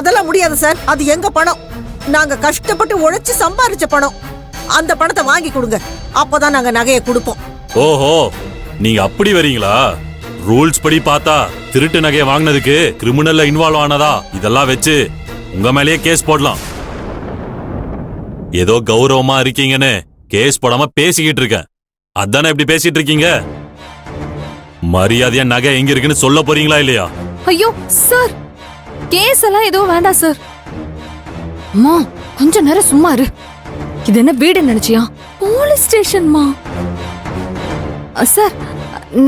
அதெல்லாம் முடியாது சார். அது எங்க பணம். நாங்க கஷ்டப்பட்டு உழைச்சு சம்பாரிச்ச பணம். அந்த பணத்தை வாங்கி கொடுங்க. அப்பதான் நாங்க நகையை கொடுப்போம். ஓஹோ, நீங்க அப்படி வரீங்களா? ரூல்ஸ் படி பார்த்தா திருட்டு நகையை வாங்கினதுக்கு கிரிமினல்ல இன்வால்வ் ஆனதா இதெல்லாம் வச்சு உங்க மேலேயே கேஸ் போடலாம். ஏதோ கௌரவமா இருக்கீங்கன்னு கேஸ் போடாம பேசிக்கிட்டு இருக்கேன். அதானே இப்படி பேசிட்டு இருக்கீங்க? மரியாதையா நகை எங்க இருக்குன்னு சொல்ல போறீங்களா இல்லையா? ஐயோ சார், கேஸ் எல்லாம் எதுவும் வேண்டாம் சார். அம்மா கொஞ்ச நேரம் சும்மா இரு. இது என்ன வீடு நினைச்சியா? போலீஸ் ஸ்டேஷன்மா. சார்,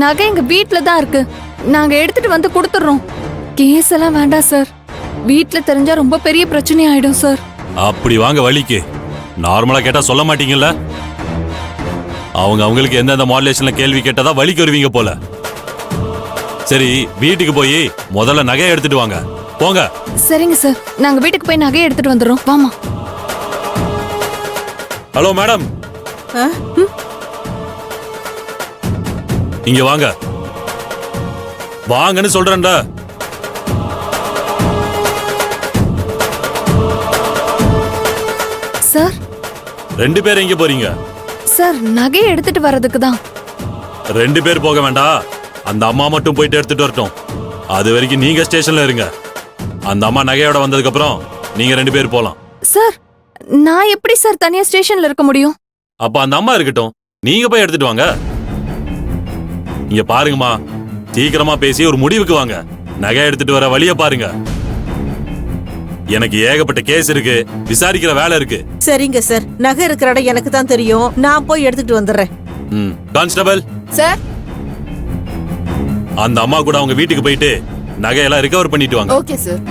நகை எங்க வீட்ல தான் இருக்கு. நாங்க எடுத்துட்டு வந்து கொடுத்துறோம். கேஸ் எல்லாம் வேண்டாம் சார். வீட்ல தெரிஞ்சா ரொம்ப பெரிய பிரச்சனை ஆயிடும் சார். அப்படி வாங்க வழிக்கு. நார்மலா கேட்டா சொல்ல மாட்டீங்கல்ல? அவங்களுக்கு எந்தெந்த மாடுலேஷன்ல கேள்வி கேட்டதா வழிக்கு வருவீங்க போல. சரி, வீட்டுக்கு போய் முதல்ல நகையை எடுத்துட்டு வாங்க. போங்க. சரிங்க சார், நாங்க வீட்டுக்கு போய் நகையை எடுத்துட்டு வந்துடுறோம். வாமா. ஹலோ மேடம், இங்க வாங்க. வாங்கன்னு சொல்றேன்டா. சார், 2 பேர் எங்க போறீங்க? சார், நகையை எடுத்துட்டு வர்றதுக்கு தான். 2 பேர் போக வேண்டாம். அந்த அம்மா மட்டும் போயிட்டு எடுத்துட்டு வரட்டும். அது வரைக்கும் நீங்க ஸ்டேஷன்ல இருங்க. அந்த அம்மா நகையோட வந்ததுக்கு அப்புறம் நீங்க 2 பேர் போலாம். சார், நான் எப்படி சார் தனியா ஸ்டேஷன்ல இருக்க முடியும்? அப்ப அந்த அம்மா இருக்கட்டும், நீங்க போய் எடுத்துட்டு வாங்க. இங்க பாருங்கம்மா, சீக்கிரமா பேசி ஒரு முடிவுக்கு வாங்க. நகை எடுத்துட்டு வர வழிய பாருங்க. எனக்கு ஏகப்பட்ட கேஸ் இருக்கு, விசாரிக்கிற வேலை இருக்கு. சரிங்க சார், நகை இருக்கிற இடம் எனக்கு தான் தெரியும். நான் போய் எடுத்துட்டு வந்துடுறேன். கான்ஸ்டபிள் சார், அந்த அம்மா கூட அவங்க வீட்டுக்கு போயிட்டு நகையெல்லாம் ரிகவர் பண்ணிட்டு வாங்க. Okay sir.